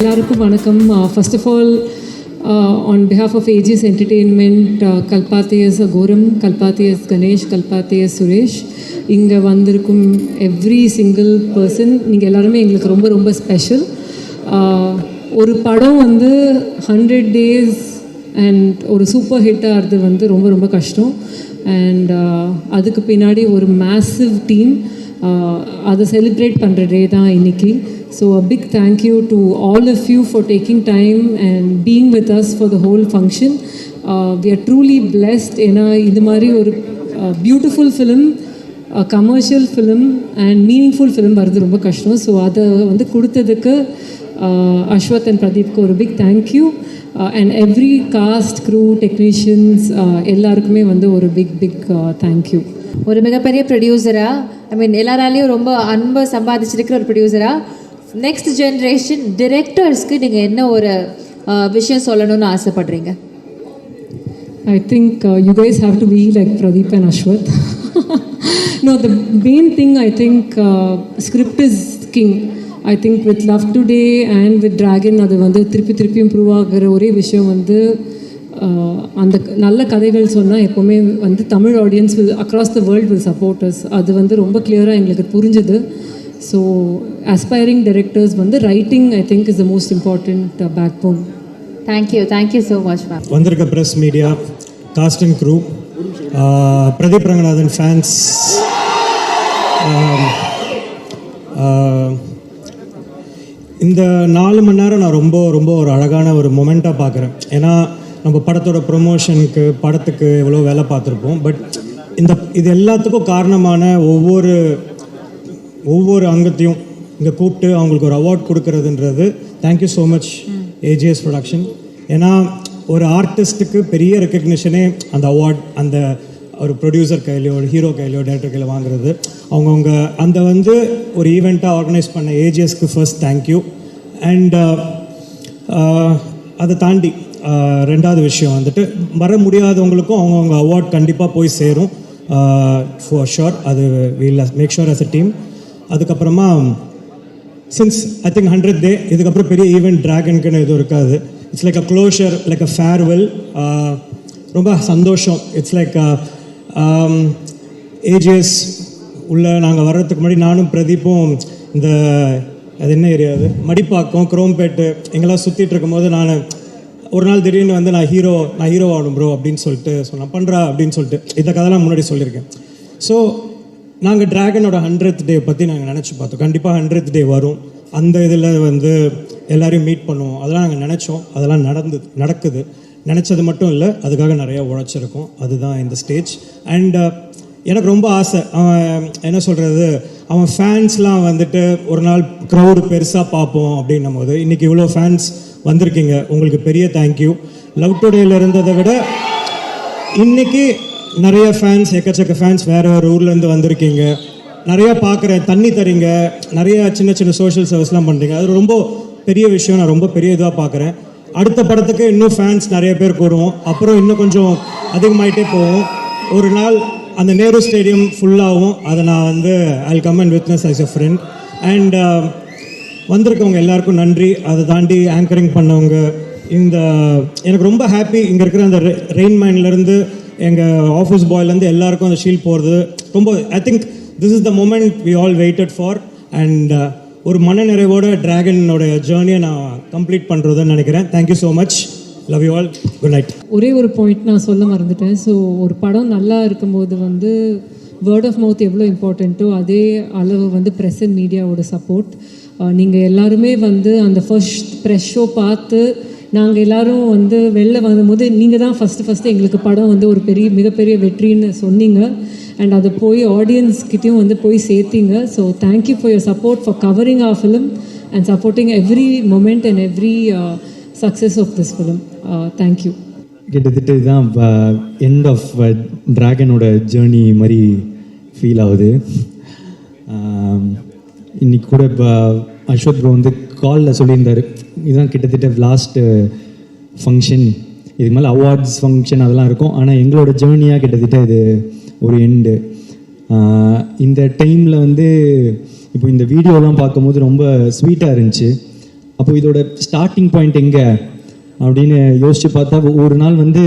எல்லாருக்கும் வணக்கம். First of all on behalf of AGS Entertainment, Kalpathy as Goram, Kalpathy as Ganesh, Kalpathy as Suresh, இங்கே வந்திருக்கும் every single person நீங்கள் எல்லாருமே எங்களுக்கு ரொம்ப ரொம்ப ஸ்பெஷல். ஒரு படம் வந்து 100 days அண்ட் ஒரு சூப்பர் ஹிட் ஆகிறது வந்து ரொம்ப ரொம்ப கஷ்டம். அண்ட் அதுக்கு பின்னாடி ஒரு மேசிவ் டீம் அதை செலிப்ரேட் பண்ணுற டே தான் இன்றைக்கி. So a big thank you to all of you for taking time and being with us for the whole function. We are truly blessed. ஏன்னா இது மாதிரி ஒரு beautiful film, commercial film and meaningful film வர்றது ரொம்ப கஷ்டம். So அதை வந்து கொடுத்ததுக்கு அஸ்வத் அண்ட் பிரதீப்க்கு ஒரு big thank you. And every cast, crew, technicians எல்லாருக்குமே வந்து ஒரு பிக் தேங்க்யூ. ஒரு மிகப்பெரிய ப்ரொடியூசராக, எல்லாராலையும் ரொம்ப அன்பை சம்பாதிச்சிருக்கிற ஒரு ப்ரொடியூசராக, நெக்ஸ்ட் ஜென்ரேஷன் டிரெக்டர்ஸ்க்கு நீங்கள் என்ன ஒரு விஷயம் சொல்லணும்னு ஆசைப்படுறீங்க? I think you guys have to be like Pradeep and Ashwath. No, the main thing I think script is king. I think with Love Today and with Dragon அது வந்து திருப்பி இம்ப்ரூவ் ஆகிற ஒரே விஷயம் வந்து அந்த நல்ல கதைகள் சொன்னால் எப்போவுமே வந்து Tamil audience will across the world will support us. அது வந்து ரொம்ப கிளியராக எங்களுக்கு புரிஞ்சுது. ஸோ aspiring directors வந்து writing I think is the most important backbone. Thank you so much ma'am. வந்திருக்க press, media, cast and crew, Pradeep Ranganathan fans, இந்த 4 மணி நேரம் நான் ரொம்ப ஒரு அழகான ஒரு மொமெண்ட்டாக பார்க்குறேன். ஏன்னா நம்ம படத்தோட ப்ரொமோஷனுக்கு, படத்துக்கு எவ்வளோ வேலை பார்த்துருப்போம். பட் இது எல்லாத்துக்கும் காரணமான ஒவ்வொரு அங்கத்தையும் இங்கே கூப்பிட்டு அவங்களுக்கு ஒரு அவார்ட் கொடுக்கறதுன்றது thank you so much AGS production. ஏன்னா ஒரு ஆர்டிஸ்ட்டுக்கு பெரிய ரெக்கக்னிஷனே அந்த அவார்ட், அந்த ஒரு ப்ரொடியூசர் கையிலையோ, ஒரு ஹீரோ கையிலையோ, டைரக்டர் கையில் வாங்குறது. அவங்கவுங்க அந்த வந்து ஒரு ஈவெண்ட்டாக ஆர்கனைஸ் பண்ண ஏஜிஎஸ்க்கு ஃபர்ஸ்ட் தேங்க்யூ. அண்ட் அதை தாண்டி ரெண்டாவது விஷயம் வந்துட்டு வர முடியாதவங்களுக்கும் அவங்கவுங்க அவார்ட் கண்டிப்பாக போய் சேரும் ஃபார் ஷோர். அது will make sure us a team. அதுக்கப்புறமா since I think 100th day, இதுக்கப்புறம் பெரிய ஈவெண்ட் ட்ராகனுக்குன்னு எதுவும் இருக்காது. It's like a closure, like a farewell. ரொம்ப சந்தோஷம். இட்ஸ் லைக் ஏஜிஎஸ் உள்ள நாங்கள் வர்றதுக்கு முன்னாடி நானும் பிரதீப்பும் இந்த அது என்ன ஏரியா, அது மடிப்பாக்கம், குரோம்பேட்டு எங்கெல்லாம் சுற்றிட்டு இருக்கும்போது நான் ஒரு நாள் திடீர்னு வந்து நான் ஹீரோ ஆகணும் ப்ரோ அப்படின்னு சொல்லிட்டு சொன்னேன். பண்ணுறா அப்படின்னு சொல்லிட்டு இந்த கதைலாம் முன்னாடி சொல்லியிருக்கேன். ஸோ நாங்கள் ட்ராகனோட 100th day பற்றி நாங்கள் நினச்சி பார்த்தோம். கண்டிப்பாக 100th day வரும், அந்த இதில் வந்து எல்லோரையும் மீட் பண்ணுவோம், அதெல்லாம் நாங்கள் நினச்சோம். அதெல்லாம் நடக்குது. நினச்சது மட்டும் இல்லை, அதுக்காக நிறையா உழைச்சிருக்கோம். அதுதான் இந்த ஸ்டேஜ். அண்ட் எனக்கு ரொம்ப ஆசை, அவன் என்ன சொல்கிறது, அவன் ஃபேன்ஸ்லாம் வந்துட்டு ஒரு நாள் க்ரௌடு பெருசாக பார்ப்போம் அப்படின்னும் போது இன்றைக்கி இவ்வளோ ஃபேன்ஸ் வந்திருக்கீங்க, உங்களுக்கு பெரிய தேங்க்யூ. லவ் டுடேயில் இருந்ததை விட இன்றைக்கி நிறைய ஃபேன்ஸ், எக்கச்சக்க ஃபேன்ஸ் வேறு ஊர்லேருந்து வந்திருக்கீங்க. நிறையா பார்க்குறேன், தண்ணி தரீங்க, நிறைய சின்ன சோஷியல் சர்வீஸ்லாம் பண்ணுறீங்க. அது ரொம்ப பெரிய விஷயம். நான் ரொம்ப பெரிய இதாக பார்க்குறேன். அடுத்த படத்துக்கு இன்னும் ஃபேன்ஸ் நிறைய பேர் கூடுவோம், அப்புறம் இன்னும் கொஞ்சம் அதிகமாகிட்டே போவோம். ஒரு நாள் அந்த நேரு ஸ்டேடியம் ஃபுல்லாகவும் அதை நான் வந்து I come and witness as a friend. And வந்திருக்கவங்க எல்லாருக்கும் நன்றி. அதை தாண்டி ஆங்கரிங் பண்ணவங்க, எனக்கு ரொம்ப ஹாப்பி. இங்கே இருக்கிற அந்த ரெயின்மேன்லேருந்து எங்கள் ஆஃபீஸ் பாய்லேருந்து எல்லாருக்கும் அந்த ஷீல்ட் போகிறது ரொம்ப, I think this is the moment we all waited for. And ஒரு மனநிறைவோட ட்ராகனோட ஜேர்னியை நான் கம்ப்ளீட் பண்ணுறதுன்னு நினைக்கிறேன். Thank you so much. Love you all. Good night. ஒரே ஒரு பாயிண்ட் நான் சொல்ல மறந்துட்டேன். ஸோ ஒரு படம் நல்லா இருக்கும்போது வந்து வேர்ட் ஆஃப் மவுத் எவ்வளோ இம்பார்ட்டண்ட்டோ அதே அளவு வந்து ப்ரெஸ் அண்ட் மீடியாவோட சப்போர்ட். நீங்கள் எல்லாருமே வந்து அந்த ஃபர்ஸ்ட் ப்ரெஸ் ஷோ பார்த்து நாங்கள் எல்லோரும் வந்து வெளில வரும்போது நீங்கள் தான் ஃபஸ்ட்டு எங்களுக்கு படம் வந்து ஒரு மிகப்பெரிய வெற்றின்னு சொன்னீங்க. அண்ட் அதை போய் ஆடியன்ஸ்கிட்டையும் வந்து போய் சேர்த்தீங்க. So thank you for your support for covering our film and supporting every moment and every success of this film. Thank you. கிட்டத்தட்ட இதுதான் எண்ட் ஆஃப் ட்ராகனோட ஜேர்னி மாதிரி ஃபீல் ஆகுது. இன்றைக்கி கூட இப்போ அஸ்வத் ப்ரோ வந்து காலில் சொல்லியிருந்தார், இதுதான் கிட்டத்தட்ட லாஸ்ட்டு ஃபங்க்ஷன், இதுக்கு மேலே அவார்ட்ஸ் ஃபங்க்ஷன் அதெல்லாம் இருக்கும், ஆனால் எங்களோட ஜேர்னியாக கிட்டத்தட்ட இது ஒரு எண்டு. இந்த டைமில் வந்து இப்போ இந்த வீடியோலாம் பார்க்கும்போது ரொம்ப ஸ்வீட்டாக இருந்துச்சு. அப்போ இதோட ஸ்டார்டிங் பாயிண்ட் எங்கே அப்படின்னு யோசித்து பார்த்தா, ஒரு நாள் வந்து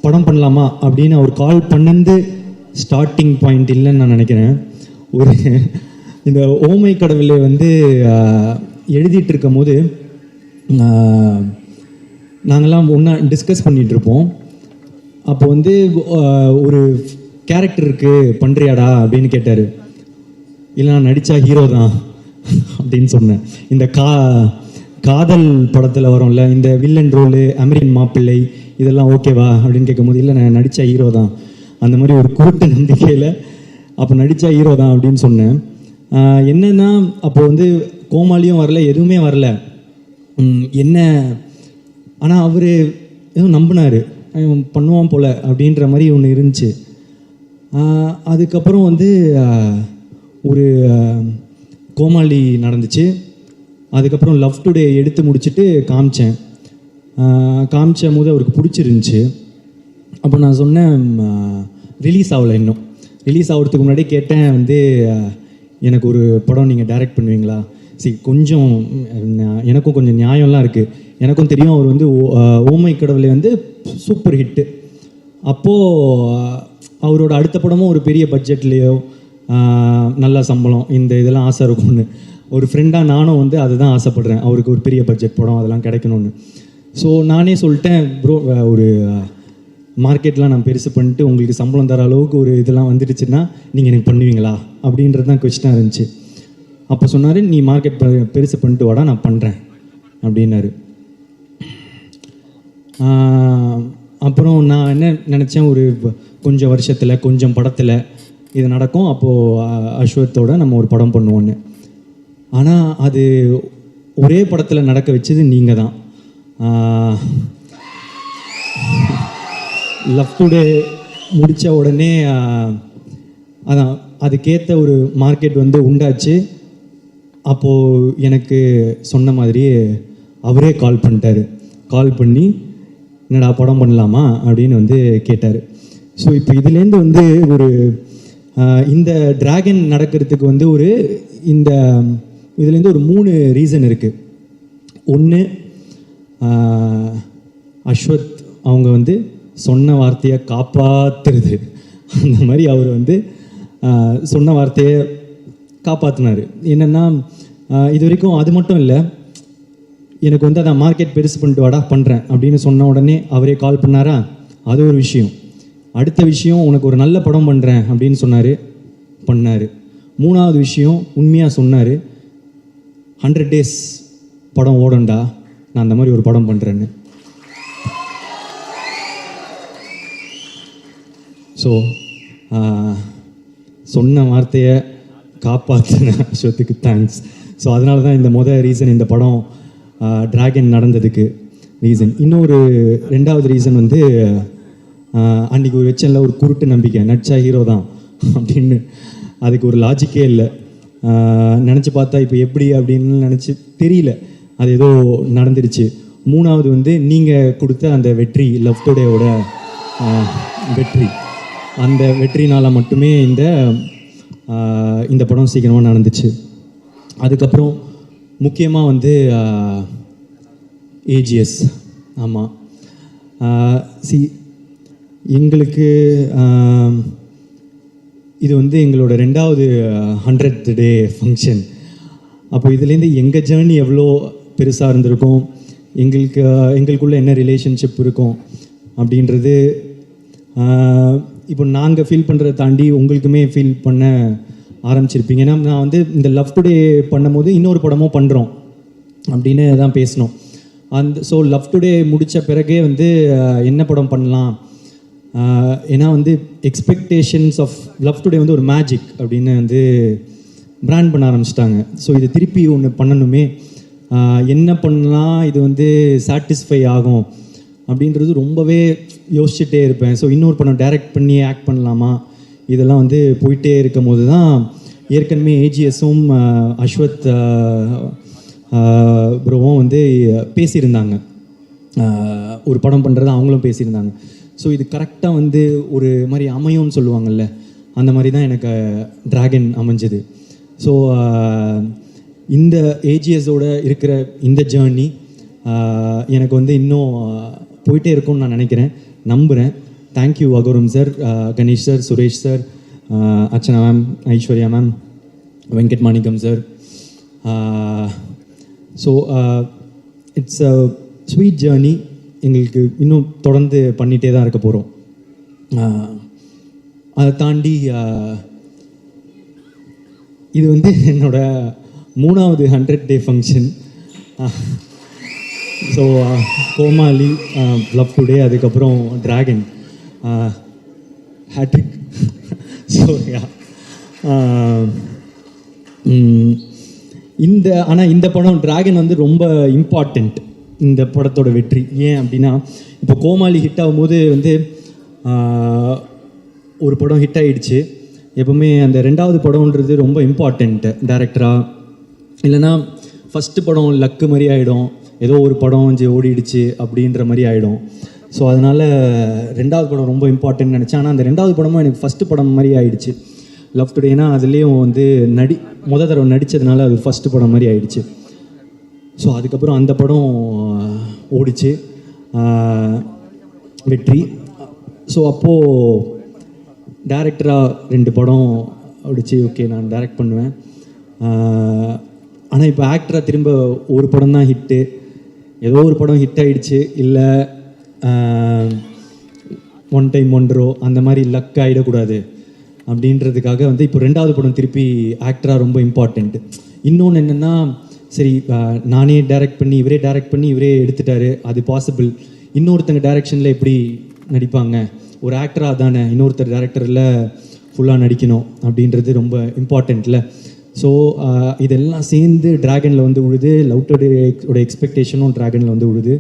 படம் பண்ணலாமா அப்படின்னு அவர் கால் பண்ணது ஸ்டார்டிங் பாயிண்ட் இல்லைன்னு நான் நினைக்கிறேன். ஒரு இந்த ஓமை கடவுளை வந்து எழுதிட்டு இருக்கும் போது நாங்கள்லாம் ஒன்றா டிஸ்கஸ் பண்ணிகிட்ருப்போம். அப்போ வந்து ஒரு கேரக்டர் இருக்குது பண்ணுறியாடா அப்படின்னு கேட்டார். இல்லை நான் நடித்தா ஹீரோ தான் அப்படின்னு சொன்னேன். இந்த காதல் படத்தில் வரும்ல இந்த வில்லன் ரோலு, அமெரிக்கன் மாப்பிள்ளை, இதெல்லாம் ஓகேவா அப்படின்னு கேட்கும்போது, இல்லை நான் நடித்தா ஹீரோ தான், அந்த மாதிரி ஒரு குருட்டு நம்பிக்கையில் அப்போ நடித்தா ஹீரோ தான் அப்படின்னு சொன்னேன். என்னன்னா அப்போ வந்து கோமாளியும் வரல, எதுவுமே வரல என்ன, ஆனால் அவர் எதுவும் நம்பினார், பண்ணுவான் போல் அப்படின்ற மாதிரி ஒன்று இருந்துச்சு. அதுக்கப்புறம் வந்து ஒரு கோமாளி நடந்துச்சு. அதுக்கப்புறம் லவ் டுடே எடுத்து முடிச்சுட்டு காமிச்ச போது அவருக்கு பிடிச்சிருந்துச்சு. அப்போ நான் சொன்னேன், ரிலீஸ் ஆகலை, இன்னும் ரிலீஸ் ஆகிறதுக்கு முன்னாடி கேட்டேன் வந்து, எனக்கு ஒரு படம் நீங்கள் டைரக்ட் பண்ணுவீங்களா? சரி, கொஞ்சம் எனக்கும் கொஞ்சம் நியாயம்லாம் இருக்குது, எனக்கும் தெரியும் அவர் வந்து ஓமை கடவுளை வந்து சூப்பர் ஹிட்டு. அப்போது அவரோட அடுத்த படமும் ஒரு பெரிய பட்ஜெட்லேயோ நல்ல சம்பளம் இந்த இதெல்லாம் ஆசை இருக்கும்னு, ஒரு ஃப்ரெண்டாக நானும் வந்து அதை தான் ஆசைப்பட்றேன், அவருக்கு ஒரு பெரிய பட்ஜெட் படம் அதெல்லாம் கிடைக்கணும்னு. ஸோ நானே சொல்லிட்டேன், ப்ரோ ஒரு மார்க்கெட்லாம் நான் பெருசு பண்ணிட்டு உங்களுக்கு சம்பளம் தர அளவுக்கு ஒரு இதெல்லாம் வந்துடுச்சுன்னா நீங்கள் எனக்கு பண்ணுவீங்களா அப்படின்றது தான் கொஸ்டினாக இருந்துச்சு. அப்போ சொன்னார், நீ மார்க்கெட் பெருசு பண்ணிட்டு வாடா, நான் பண்ணுறேன் அப்படின்னாரு. அப்புறம் நான் என்ன நினச்சேன், ஒரு கொஞ்சம் வருஷத்தில் கொஞ்சம் படத்தில் இது நடக்கும், அப்போது அஸ்வத்தோட நம்ம ஒரு படம் பண்ணுவோன்னு. ஆனால் அது ஒரே படத்தில் நடக்க வச்சது நீங்கள் தான். லவ் டுடே முடித்த உடனே அதான் அதுக்கேற்ற ஒரு மார்க்கெட் வந்து உண்டாச்சு. அப்போது எனக்கு சொன்ன மாதிரி அவரே கால் பண்ணிட்டார். கால் பண்ணி என்னடா படம் பண்ணலாமா அப்படின்னு வந்து கேட்டார். ஸோ இப்போ இதுலேருந்து வந்து ஒரு இந்த டிராகன் நடக்கிறதுக்கு வந்து ஒரு இதுலேருந்து ஒரு 3 ரீசன் இருக்குது. ஒன்று, அஸ்வத் அவங்க வந்து சொன்ன வார்த்தையை காப்பாற்றுறது, அந்த மாதிரி அவர் வந்து சொன்ன வார்த்தையை காப்பாற்றினார். என்னென்னா இது வரைக்கும் அது மட்டும் இல்லை, எனக்கு வந்து அதை மார்க்கெட் பெருசு பண்ணிட்டு வாடா பண்ணுறேன் அப்படின்னு சொன்ன உடனே அவரே கால் பண்ணாரா, அது ஒரு விஷயம். அடுத்த விஷயம், உனக்கு ஒரு நல்ல படம் பண்ணுறேன் அப்படின்னு சொன்னார், பண்ணார். 3வது விஷயம், உண்மையாக சொன்னார், 100 days படம் ஓடண்டா, நான் அந்த மாதிரி ஒரு படம் பண்ணுறேன்னு. ஸோ சொன்ன வார்த்தையை காப்பாற்றின அஸ்வத்துக்கு தேங்க்ஸ். ஸோ அதனால தான் இந்த ரீசன், இந்த படம் டிராகன் நடந்ததுக்கு ரீசன். இன்னொரு 2வது ரீசன் வந்து, அன்றைக்கி ஒரு வச்சனில் ஒரு குருட்டு நம்பிக்கை, நடிச்சா ஹீரோ தான் அப்படின்னு. அதுக்கு ஒரு லாஜிக்கே இல்லை. நினச்சி பார்த்தா இப்போ எப்படி அப்படின்னு நினச்சி தெரியல, அது ஏதோ நடந்துடுச்சு. 3வது வந்து நீங்கள் கொடுத்த அந்த வெற்றி, லவ் டுடேவோட வெற்றி, அந்த வெற்றினால் மட்டுமே இந்த படம் சீக்கிரமாக நடந்துச்சு. அதுக்கப்புறம் முக்கியமாக வந்து ஏஜிஎஸ். ஆமாம், எங்களுக்கு இது வந்து எங்களோட 2வது 100th day ஃபங்க்ஷன். அப்போ இதுலேருந்து எங்கள் ஜேர்னி எவ்வளோ பெருசாக இருந்திருக்கும், எங்களுக்குள்ளே என்ன ரிலேஷன்ஷிப் இருக்கும் அப்படின்றது இப்போ நாங்கள் ஃபீல் பண்ணுறதை தாண்டி உங்களுக்குமே ஃபீல் பண்ண ஆரம்பிச்சிருப்பீங்க. ஏன்னா நான் வந்து இந்த லவ் டுடே பண்ணும்போது இன்னொரு படமும் பண்ணுறோம் அப்படின்னு தான் பேசினோம். ஸோ லவ் டுடே முடித்த பிறகே வந்து என்ன படம் பண்ணலாம், ஏன்னா வந்து எக்ஸ்பெக்டேஷன்ஸ் ஆஃப் லவ் டுடே வந்து ஒரு மேஜிக் அப்படின்னு வந்து பிராண்ட் பண்ண ஆரம்பிச்சிட்டாங்க. ஸோ இது திருப்பி ஒன்று பண்ணணுமே, என்ன பண்ணலாம் இது வந்து சாட்டிஸ்ஃபை ஆகும் அப்படின்றது ரொம்பவே யோசிச்சுட்டே இருப்பேன். ஸோ இன்னொரு படம் டைரக்ட் பண்ணி ஆக்ட் பண்ணலாமா, இதெல்லாம் வந்து போயிட்டே இருக்கும் போது தான் ஏற்கனவே ஏஜிஎஸும் அஸ்வத் ப்ரோவும் வந்து பேசியிருந்தாங்க, ஒரு படம் பண்ணுறது அவங்களும் பேசியிருந்தாங்க. ஸோ இது கரெக்டாக வந்து ஒரு மாதிரி அமையும்னு சொல்லுவாங்கள்ல, அந்த மாதிரி தான் எனக்கு டிராகன் அமைஞ்சது. ஸோ இந்த ஏஜிஎஸோட இருக்கிற இந்த ஜேர்னி எனக்கு வந்து இன்னும் போயிட்டே இருக்கும்னு நான் நினைக்கிறேன், நம்புகிறேன். Thank you Agoram sir, Ganesh sir, Suresh sir, Archana ma'am, Aishwarya ma'am, Venkat Manickam sir. So it's a sweet journey, எங்களுக்கு இன்னும் தொடர்ந்து பண்ணிகிட்டே தான் இருக்க போகிறோம். அதை தாண்டி இது வந்து என்னோடய 3வது 100 டே ஃபங்க்ஷன். ஸோ கோமாளி, லவ் டுடே, அதுக்கப்புறம் டிராகன், ஹேட்ரிக். ஸோ இந்த படம் டிராகன் வந்து ரொம்ப இம்பார்ட்டண்ட் இந்த படத்தோட வெற்றி. ஏன் அப்படின்னா இப்போ கோமாளி ஹிட் ஆகும்போது வந்து ஒரு படம் ஹிட் ஆகிடுச்சு, எப்போவுமே அந்த 2வது படம்ன்றது ரொம்ப இம்பார்ட்டண்ட்டு டேரக்டராக. இல்லைனா ஃபஸ்ட்டு படம் லக்கு மாதிரி ஆகிடும், ஏதோ ஒரு படம் ஓடிடுச்சு அப்படின்ற மாதிரி ஆகிடும். ஸோ அதனால் 2வது படம் ரொம்ப இம்பார்ட்டன்ட் நினச்சேன். ஆனால் அந்த 2வது படமும் எனக்கு ஃபஸ்ட்டு படம் மாதிரி ஆகிடுச்சு லவ் டுடேனா. அதுலேயும் வந்து முத தடவை நடித்ததுனால அது ஃபஸ்ட்டு படம் மாதிரி ஆகிடுச்சு. ஸோ அதுக்கப்புறம் அந்த படம் ஓடிச்சு, வெற்றி. ஸோ அப்போது டேரக்டராக 2 படம் ஓடிச்சு, ஓகே நான் டைரக்ட் பண்ணுவேன். ஆனால் இப்போ ஆக்டராக திரும்ப ஒரு படம் தான் ஹிட்டு, ஏதோ ஒரு படம் ஹிட் ஆகிடுச்சு, இல்லை ஒன் டைம் ஒன்றோ அந்த மாதிரி லக் ஆகிடக்கூடாது அப்படின்றதுக்காக வந்து இப்போ 2வது படம் திருப்பி ஆக்டராக ரொம்ப இம்பார்ட்டண்ட்டு. இன்னொன்று என்னென்னா, சரி நானே டைரக்ட் பண்ணி இவரே டைரக்ட் பண்ணி இவரே எடுத்துட்டாரு, அது பாசிபிள். இன்னொருத்தங்க டைரக்ஷனில் எப்படி நடிப்பாங்க, ஒரு ஆக்டராக தானே இன்னொருத்தர் டைரக்டரில் ஃபுல்லாக நடிக்கணும் அப்படின்றது ரொம்ப இம்பார்ட்டண்ட்டில். ஸோ இதெல்லாம் சேர்ந்து டிராகனில் வந்து உழுது, லவ் டுடேயோட எக்ஸ்பெக்டேஷனும் டிராகனில் வந்து உழுது.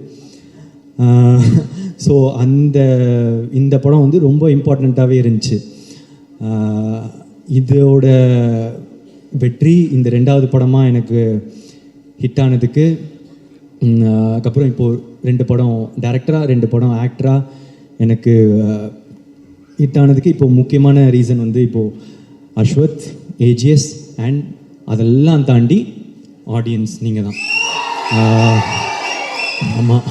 ஸோ இந்த படம் வந்து ரொம்ப இம்பார்ட்டண்ட்டாகவே இருந்துச்சு. இதோட வெற்றி இந்த 2வது படமாக எனக்கு ஹிட் ஆனதுக்கு, அதுக்கப்புறம் இப்போது 2 படம் டைரக்டராக 2 படம் ஆக்டராக எனக்கு ஹிட் ஆனதுக்கு இப்போ முக்கியமான ரீசன் வந்து இப்போது அஸ்வத், ஏஜிஎஸ் அண்ட் அதெல்லாம் தாண்டி ஆடியன்ஸ் நீங்கள் தான். ஆமாம்,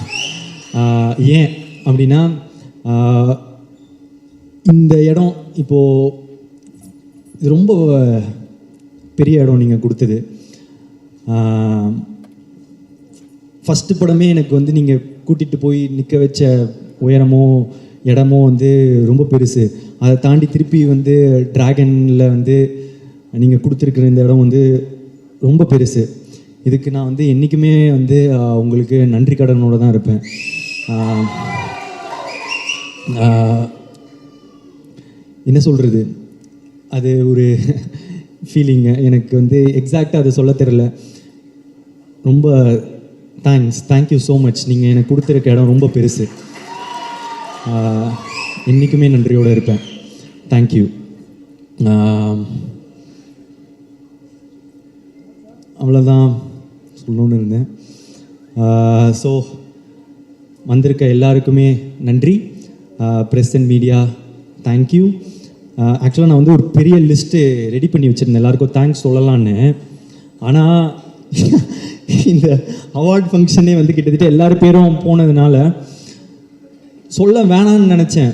ஏன் அப்படின்னா இந்த இடம் இப்போது இது ரொம்ப பெரிய இடம் நீங்கள் கொடுத்தது. ஃபஸ்ட்டு படமே எனக்கு வந்து நீங்கள் கூட்டிகிட்டு போய் நிற்க வச்ச உயரமோ இடமோ வந்து ரொம்ப பெருசு. அதை தாண்டி திருப்பி வந்து டிராகனில் வந்து நீங்கள் கொடுத்துருக்குற இந்த இடம் வந்து ரொம்ப பெருசு. இதுக்கு நான் வந்து என்றைக்குமே வந்து உங்களுக்கு நன்றி கடனோடு தான் இருப்பேன். என்ன சொல்கிறது, அது ஒரு ஃபீலிங்கு, எனக்கு வந்து எக்ஸாக்டாக அதை சொல்ல தெரில. ரொம்ப தேங்க்யூ ஸோ மச். நீங்கள் எனக்கு கொடுத்துருக்க இடம் ரொம்ப பெருசு, என்றைக்குமே நன்றியோடு இருப்பேன். தேங்க்யூ. அவ்வளோதான் சொல்லணுன்னு இருந்தேன். ஸோ வந்திருக்க எல்லாருக்குமே நன்றி. Press and media thank you. ஆக்சுவலாக நான் வந்து ஒரு பெரிய லிஸ்ட்டு ரெடி பண்ணி வச்சுருந்தேன் எல்லாருக்கும் தேங்க்ஸ் சொல்லலான்னு. ஆனால் இந்த அவார்ட் ஃபங்க்ஷனே வந்து கிட்டத்தட்ட எல்லாரும் பேரும் போனதுனால சொல்ல வேணான்னு நினச்சேன்.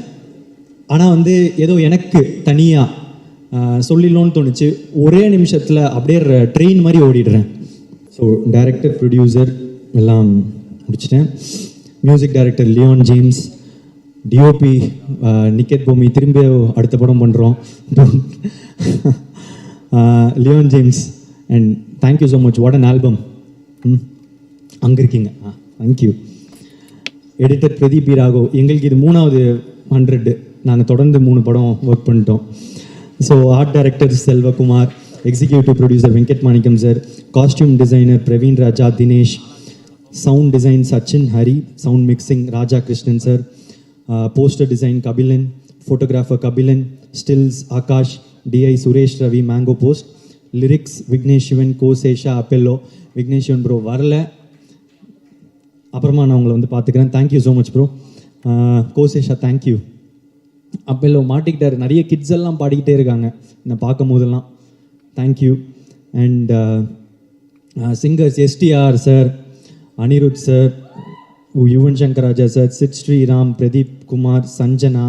ஆனால் வந்து ஏதோ எனக்கு தனியாக சொல்லிடணும்னு தோணுச்சு. ஒரே நிமிஷத்தில் அப்படியே ட்ரெயின் மாதிரி ஓடிடுறேன். ஸோ டைரக்டர், ப்ரொடியூசர் எல்லாம் முடிச்சிட்டேன். Music director Leon James, DOP Niketh Bommi திரும்ப அடுத்த படம் பண்ணுறோம். Leon James and thank you so much. What an album. அங்கே இருக்கீங்க. Thank you. Editor Pradeep P Raghav. எங்களுக்கு இது 3வது 100. நாங்கள் தொடர்ந்து 3 படம் ஒர்க் பண்ணிட்டோம். So art director Selvakumar, executive producer Venkat Manickam sir, costume designer Praveen Raja Dinesh, sound design Sachin Hari, sound mixing Raja Krishnan sir, poster design Kabilan, photographer Kabilan, stills Akash, DI Suresh Ravi, Mango Post, lyrics Vignesh Shivan, Kosesha அப்பெல்லோ. விக்னேஷ் சிவன் ப்ரோ வரல, அப்புறமா நான் உங்களை வந்து பார்த்துக்கிறேன். Thank you so much bro. Kosesha thank you. அப்பெல்லோ மாட்டிக்கிட்டார். நிறைய கிட்ஸ் எல்லாம் பாடிக்கிட்டே இருக்காங்க என்னை பார்க்கும் போதெல்லாம். Thank you. And singers STR sir, Anirudh sir, Yuvan Shankar Raja sir, Sid Sriram, Pradeep Kumar, Sanjana,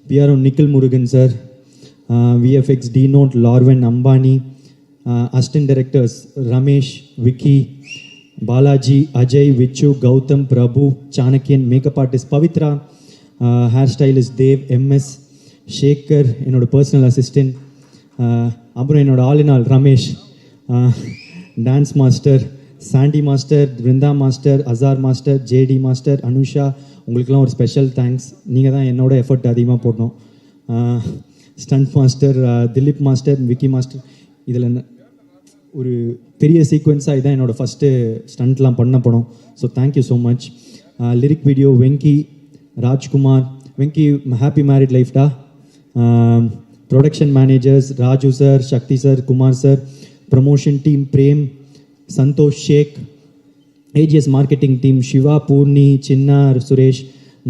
PRO Nikil Murugan sir, VFX டி நோட் லார்வன் அம்பானி, assistant directors Ramesh, Vicky, Balaji, Ajay, Vichu, Gautham, Prabhu, Chanakyan, makeup artist Pavithra, hair stylist Dev, MS, Shekar என்னோட பர்சனல் அசிஸ்டன்ட், அப்புறம் என்னோட all in all Ramesh, dance master Sandy master, Brindha master, Azhar master, JD master, Anusha. உங்களுக்கெல்லாம் ஒரு ஸ்பெஷல் தேங்க்ஸ். நீங்கள் தான் என்னோட எஃபர்ட் அதிகமாக போடணும். Stunt master Dilip master, Vicky master. இதில் ஒரு பெரிய சீக்வன்ஸாக இதுதான் என்னோடய ஃபஸ்ட்டு ஸ்டண்ட்லாம் பண்ண படம். So thank you so much. Lyric video Venky, Rajkumar. Venky happy married லைஃப்டா. Production managers Raju sir, Sakthi sir, Kumar sir. Promotion team Prem, Santhosh Sheikh. AGS marketing team Siva, Poorni, Chinna, Suresh,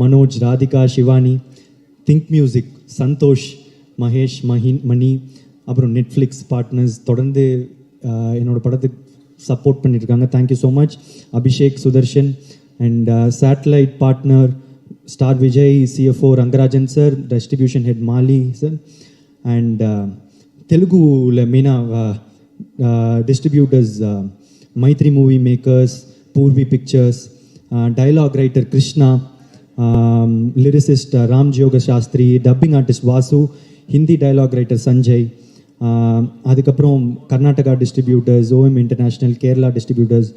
Manoj, Radhika, Sivani. Think Music Santhosh, Mahesh, Mani. அப்புறம் நெட்ஃப்ளிக்ஸ் பார்ட்னர்ஸ் தொடர்ந்து என்னோடய படத்துக்கு சப்போர்ட் பண்ணியிருக்காங்க. Thank you so much. Abhishek, Sudarshan. And satellite partner Star Vijay, CFO Rangarajan sir, distribution head Mali sir. And தெலுங்குல மெயினாக distributors Mythri movie makers, Poorvi pictures, dialogue writer Krishna, lyricist Ram Joga Sastry, dubbing artist Vasu, Hindi dialogue writer Sanjay. அதுக்கப்புறம் Karnataka distributors OM international, Kerala distributors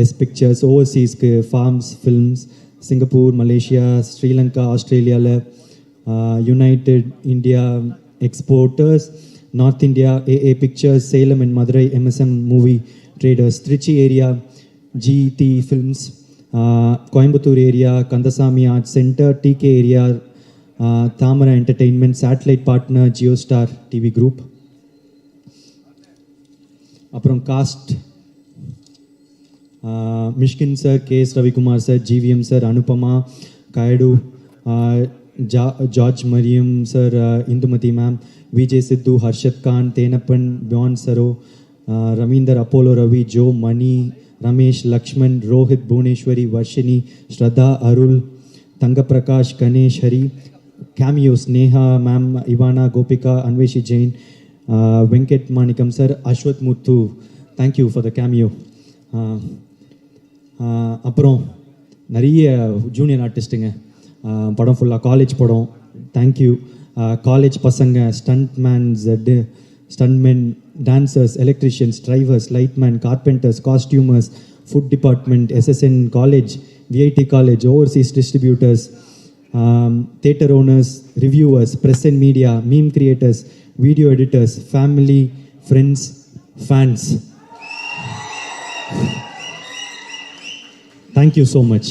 S pictures, ஓவர்சீஸ்க்கு Phars films, Singapore, Malaysia, Sri Lanka, ஆஸ்திரேலியாவில், united India exporters, north India AA pictures, Salem and Madurai MSM movie traders, Trichy area GT films, Coimbatore area Kandasamy art centre, TK area Thamara entertainment, satellite partner Jio Star TV group. அப்புறம் cast Mysskin sir, KS Ravikumar sir, GVM sir, Anupama, Kayadu, George Maryan sir, Indumathi ma'am, Vijay Siddhu, Harshath Khan, Thenappan, பியான் சரோ, Ravindar, Apollo Ravi, Jo, Mani, Ramesh, Lakshman, Rohith, Bhuvaneshwari, Varshini, Shradha, Arul, Thangaprakash, Ganesh, Hari. Cameos Neha ma'am, Ivana, Gopika, Anveshi Jain, Venkat Manickam sir, Ashwath Muthu. Thank you for the cameo. அப்புறம் நிறைய junior ஆர்டிஸ்ட்டுங்க. படம் ஃபுல்லாக college படம். Thank you. College பசங்க, stuntmen, dancers, electricians, drivers, lightman, carpenters, costumers, food department, SSN college, VIT college, overseas distributors, theatre owners, reviewers, press and media, meme creators, video editors, family, friends, fans. Thank you so much.